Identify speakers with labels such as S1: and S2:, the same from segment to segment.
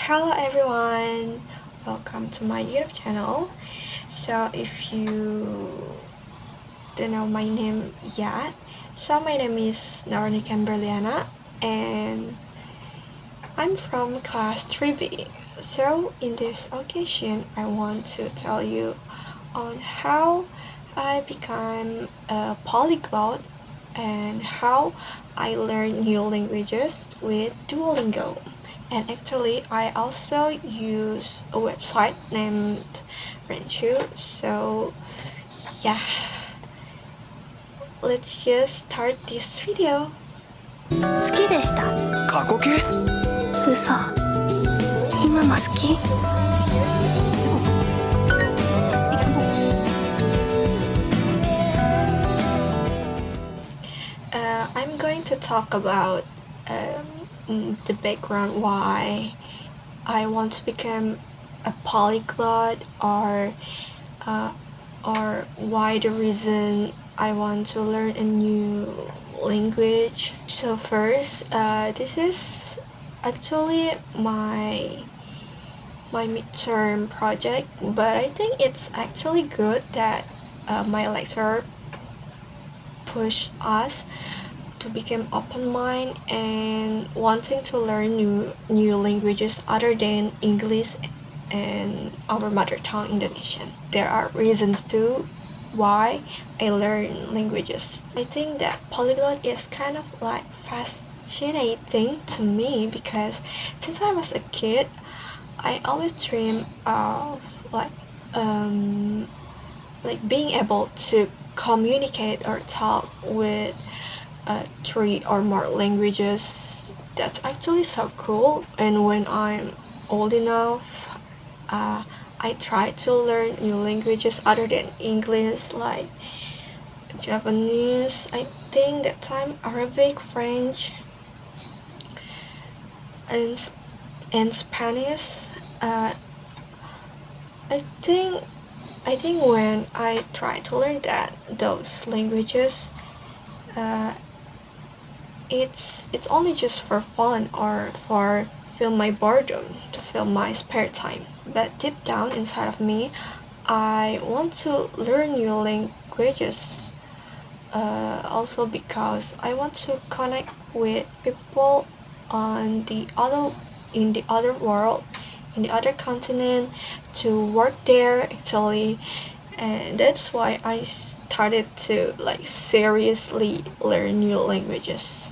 S1: Hello everyone, welcome to my YouTube channel. So if you don't know my name yet, my name is Naura Niken Berliana and I'm from class 3B. So in this occasion, I want to tell you on how I became a polyglot and how I learn new languages with Duolingo. And actually, I also use a website named Renshuu. So yeah, let's just start this video.
S2: 好きでした。
S3: 過去形
S2: 嘘。今も好き？I'm
S1: going to talk about the background why I want to become a polyglot, or why the reason I want to learn a new language. So first, this is actually my midterm project, but I think it's actually good that my lecturer push us to become open mind and wanting to learn new languages other than English and our mother tongue Indonesian. There are reasons too why I learn languages. I think that polyglot is kind of like fascinating to me because since I was a kid, I always dream of being able to communicate or talk with 3 or more languages. That's actually so cool. And when I'm old enough, I try to learn new languages other than English, like Japanese, I think that time Arabic, French, and Spanish. I think when I try to learn those languages, it's only just for fun or for fill my boredom, to fill my spare time. But deep down inside of me, I want to learn new languages. Also because I want to connect with people in the other world, in the other continent, to work there actually, and that's why I started to seriously learn new languages.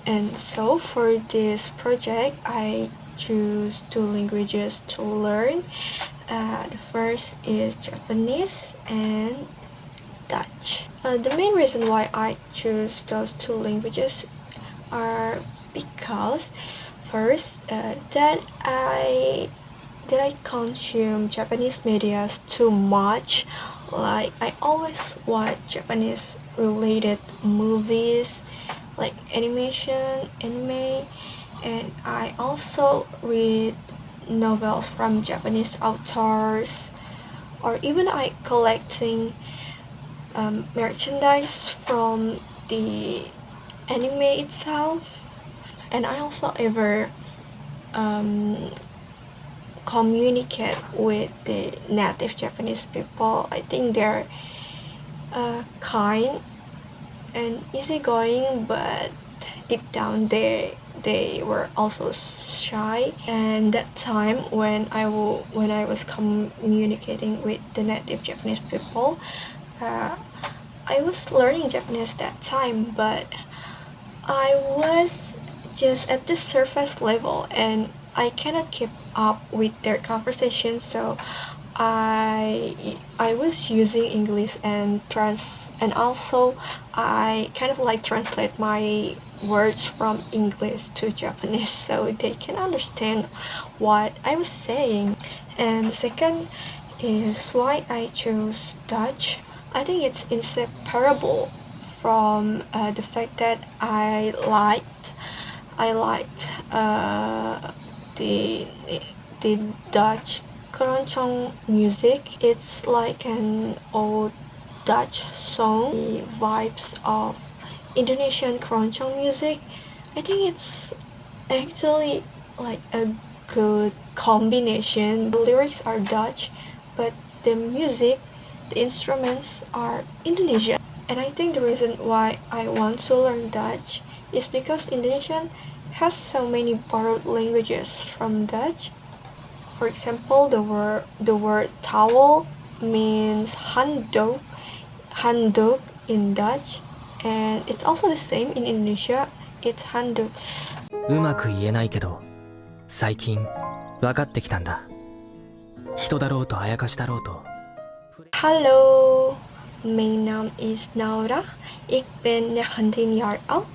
S1: And so for this project, I choose 2 languages to learn. The first is Japanese and Dutch. The main reason why I choose those 2 languages are because first, that I consume Japanese media too much. Like I always watch Japanese related movies, like anime, and I also read novels from Japanese authors, or even I collecting merchandise from the anime itself. And I also ever communicate with the native Japanese people. I think they're kind and easygoing, but deep down they were also shy. And that time when I was communicating with the native Japanese people, I was learning Japanese that time, but I was just at the surface level and I cannot keep up with their conversation, so I was using English and also I kind of translate my words from English to Japanese so they can understand what I was saying. And the second is why I chose Dutch. I think it's inseparable from the fact that I liked the Dutch keroncong music. It's like an old Dutch song. The vibes of Indonesian keroncong music. I think it's actually like a good combination. The lyrics are Dutch, but the music, the instruments are Indonesian. And I think the reason why I want to learn Dutch is because Indonesian has so many borrowed languages from Dutch. For example, the word towel means handdoek in Dutch, and it's also the same in Indonesia. It's handdoek.
S3: うまく言えないけど最近分かってきたんだ。人だろうとあやかしだろうと。
S1: Hallo, mijn naam is Naura. Ik ben 19 jaar oud.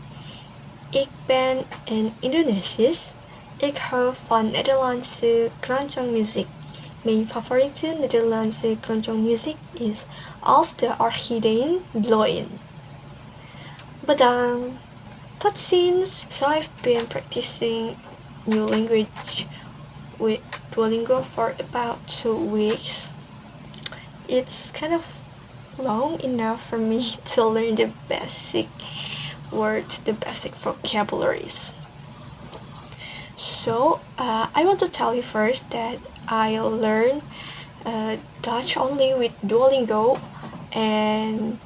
S1: Ik ben een Indonesisch. Ik hou van Nederlandse klankzangmuziek. Mijn favoriete Nederlandse klankzangmuziek is Als de orchideeën bloeien. Bedankt. Tot ziens. So I've been practicing new language with Duolingo for about 2 weeks. It's kind of long enough for me to learn the basic words, the basic vocabularies. So I want to tell you first that I learned Dutch only with Duolingo, and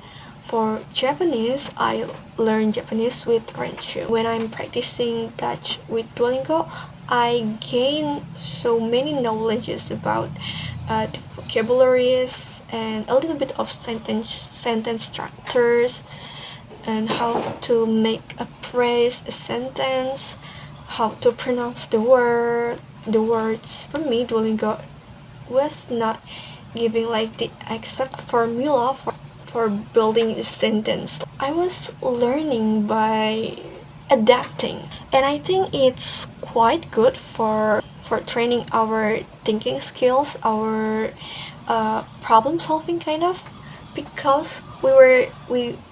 S1: for Japanese I learned Japanese with Renshuu. When I'm practicing Dutch with Duolingo, I gain so many knowledges about the vocabularies and a little bit of sentence structures and how to make a phrase, a sentence, how to pronounce the words. For me, Duolingo was not giving like the exact formula for building a sentence. I was learning by adapting, and I think it's quite good for training our thinking skills, our problem solving kind of, because we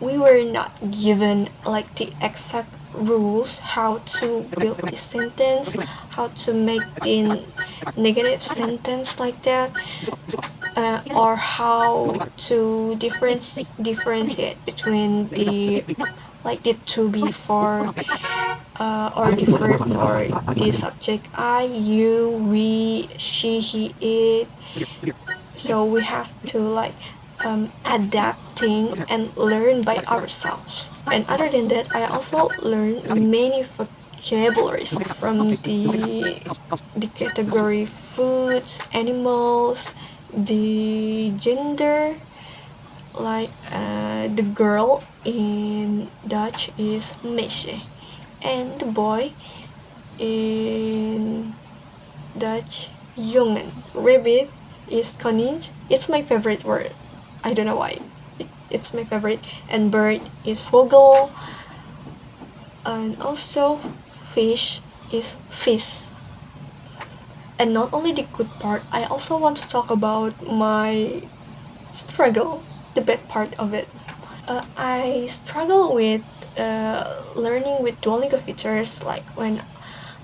S1: were not given like the exact rules how to build this sentence, how to make the negative sentence like that, or how to differentiate between the like the to be for or the verb for the subject I, you, we, she, he, it. So we have to like adapting and learn by ourselves. And other than that, I also learned many vocabularies from the category foods, animals, the gender. Like the girl in Dutch is meisje, and the boy in Dutch jongen. Rabbit is konijn. It's my favorite word. I don't know why. It's my favorite. And bird is vogel. And also fish is vis. And not only the good part, I also want to talk about my struggle, the bad part of it. I struggle with learning with Duolingo features, like when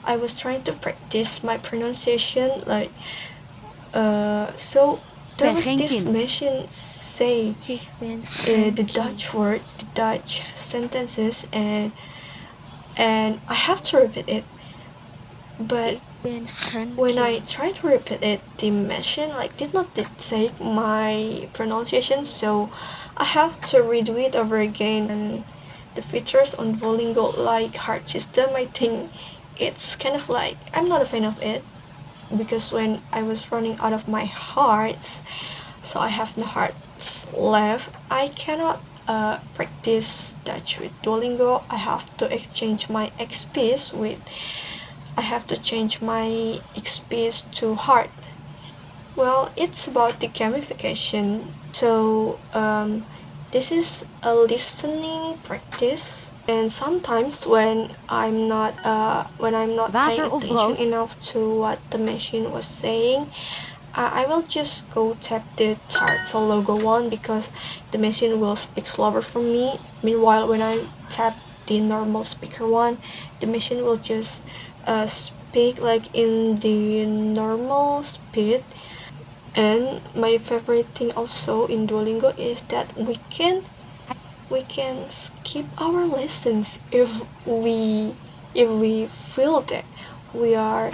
S1: I was trying to practice my pronunciation, like so there was this machine say the Dutch words, the Dutch sentences, and I have to repeat it. But when I tried to repeat it, the machine like did not detect my pronunciation, so I have to redo it over again. And the features on Duolingo, like heart system, I think it's kind of like I'm not a fan of it, because when I was running out of my hearts, so I have no hearts left, I cannot practice Dutch with Duolingo. I have to exchange my XPs with I have to change my XPs to heart. Well, it's about the gamification. So this is a listening practice, and sometimes when I'm not paying attention enough to what the machine was saying, I will just go tap the turtle logo one, because the machine will speak slower for me. Meanwhile, when I tap the normal speaker one, the machine will just speak like in the normal speed. And my favorite thing also in Duolingo is that we can skip our lessons if we feel that we are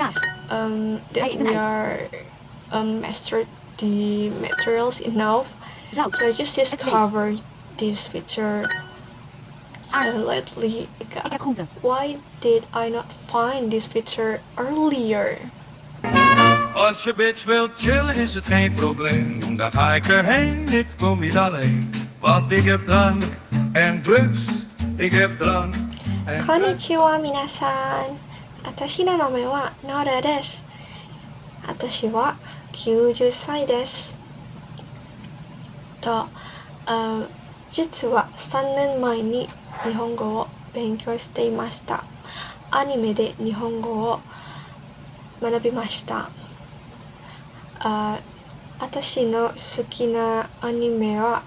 S1: mastered the materials enough. So I just discovered this feature lately. Why did I not find this feature earlier?
S4: Als je bitch wilt chillen is het geen probleem. Dan ga ik erheen, ik kom niet alleen. Want ik heb drank en drugs, ik heb drank en drugs.
S1: こんにちは皆さん。私の名前はノラです。私は90歳です。実は3年前に日本語を勉強していました。アニメで日本語を学びました。私の好きなアニメは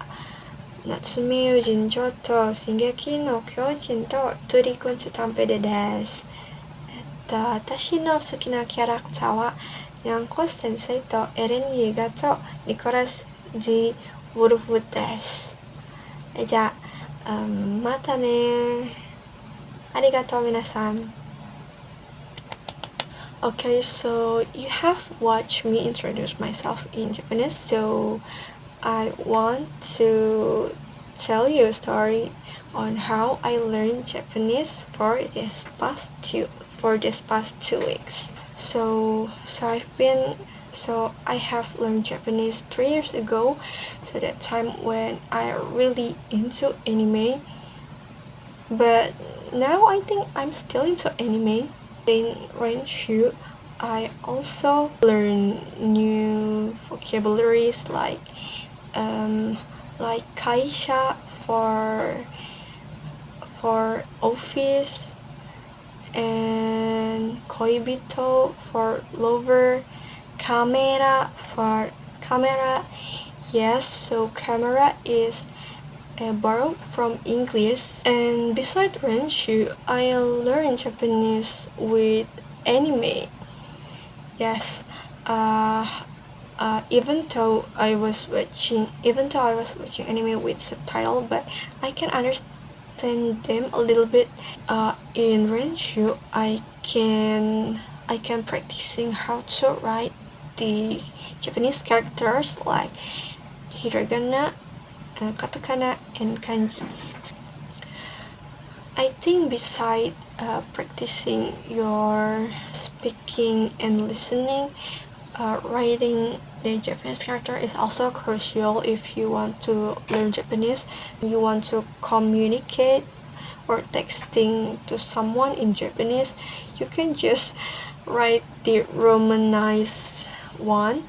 S1: 夏目友人帳と進撃の巨人とトリコンスタンペデです。私の好きなキャラクターはニャンコ先生とエレン・ユーガとニコラス・ジ・ウルフです。じゃあ、またね。ありがとう皆さん。Okay, so you have watched me introduce myself in Japanese, so I want to tell you a story on how I learned Japanese for this past 2 weeks. So I have learned Japanese 3 years ago, so that time when I really into anime. But now I think I'm still into anime. In Renshuu, I also learn new vocabularies like kaisha for office, and koibito for lover, camera for camera. Yes, so camera is borrowed from English. And besides Renshuu, I learned Japanese with anime. Yes, even though I was watching anime with subtitle, but I can understand them a little bit. In Renshuu, I can practicing how to write the Japanese characters like hiragana, katakana, and kanji. I think besides practicing your speaking and listening, writing the Japanese character is also crucial if you want to learn Japanese. You want to communicate or texting to someone in Japanese, you can just write the Romanized one,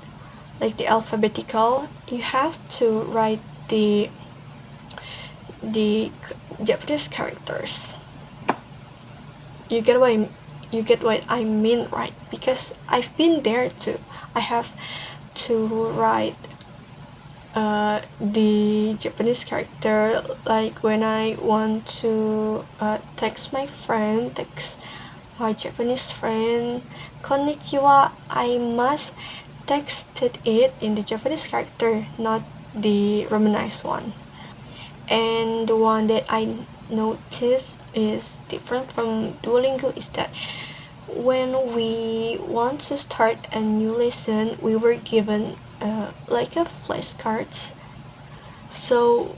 S1: like the alphabetical. You have to write the Japanese characters. You get what I mean, right? Because I've been there too. I have to write the Japanese character, like when I want to text my Japanese friend, konnichiwa, I must text it in the Japanese character, not the Romanized one. And the one that I noticed is different from Duolingo is that when we want to start a new lesson, we were given like a flashcards. So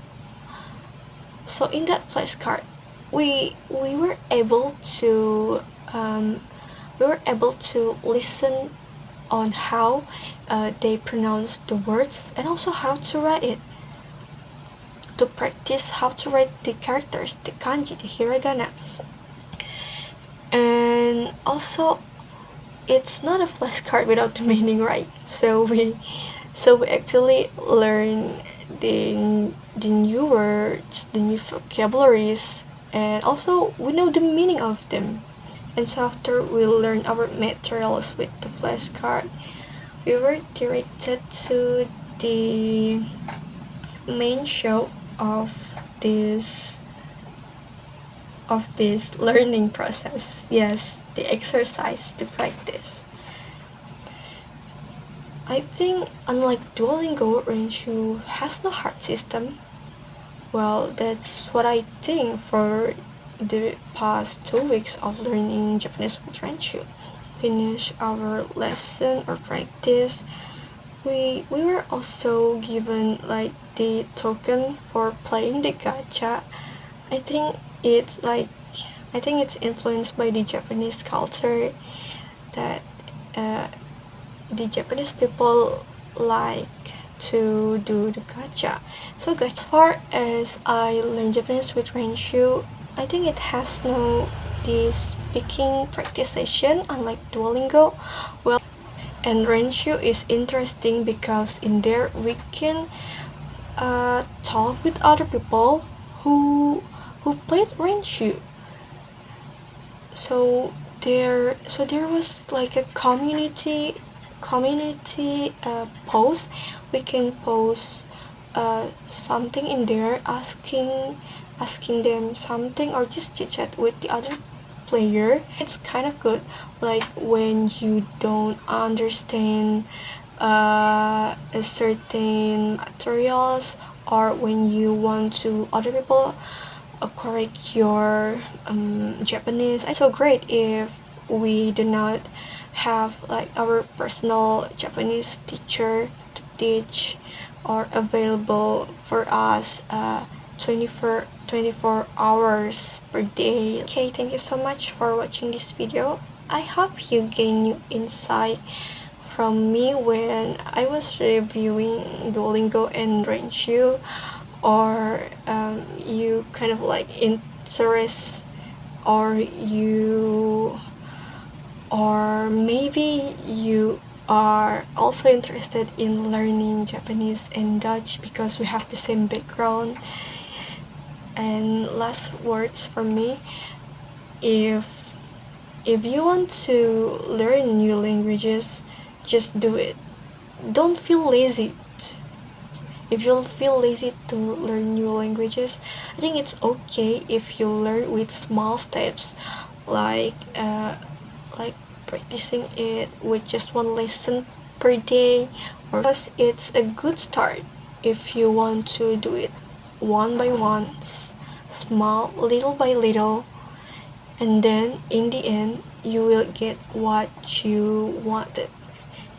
S1: in that flashcard, we were able to listen on how they pronounce the words and also how to write it. To practice how to write the characters, the kanji, the hiragana. And also, it's not a flashcard without the meaning, right? So we actually learn the new words, the new vocabularies, and also we know the meaning of them. And so after we learn our materials with the flashcard, we were directed to the main show of this learning process. Yes, the exercise, the practice. I think unlike Duolingo, Renshuu has no hard system. Well, that's what I think for the past 2 weeks of learning Japanese with Renshuu. finish our lesson or practice, we were also given like the token for playing the gacha. I think it's like I think it's influenced by the Japanese culture that uh, the Japanese people like to do the gacha. So as far as I learned Japanese with Renshuu, I think it has no the speaking practice session unlike Duolingo. Well, and Renshuu is interesting because in there we can talk with other people who played Renshuu. So there was like a community post. We can post something in there, asking them something or just chit chat with the other player. It's kind of good, like when you don't understand a certain materials, or when you want to other people correct your Japanese. It's so great if we do not have like our personal Japanese teacher to teach or available for us 24 hours per day. Okay, thank you so much for watching this video. I hope you gain new insight from me when I was reviewing Duolingo and Renshuu, or you kind of like interest, or maybe you are also interested in learning Japanese and Dutch because we have the same background. And last words from me, if you want to learn new languages, just do it. Don't feel lazy. If you feel lazy to learn new languages, I think it's okay if you learn with small steps, like practicing it with just one lesson per day, or because it's a good start if you want to do it one by one, small, little by little, and then in the end you will get what you wanted.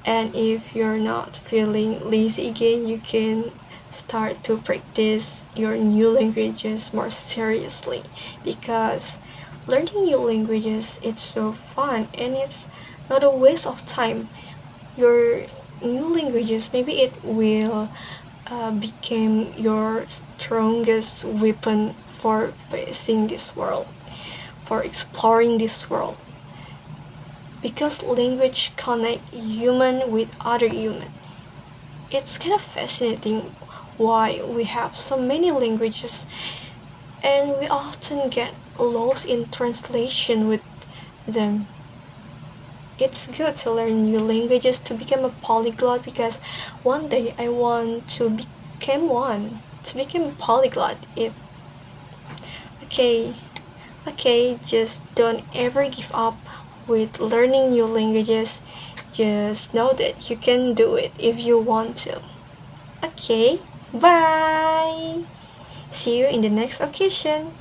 S1: And if you're not feeling lazy again, you can start to practice your new languages more seriously, because learning new languages, it's so fun and it's not a waste of time. Your new languages, maybe it will become your strongest weapon for facing this world, for exploring this world, because language connect human with other human. It's kind of fascinating why we have so many languages and we often get lost in translation with them. It's good to learn new languages to become a polyglot, because one day I want to become a polyglot. Okay, just don't ever give up with learning new languages. Just know that you can do it if you want to. Okay, bye! See you in the next occasion.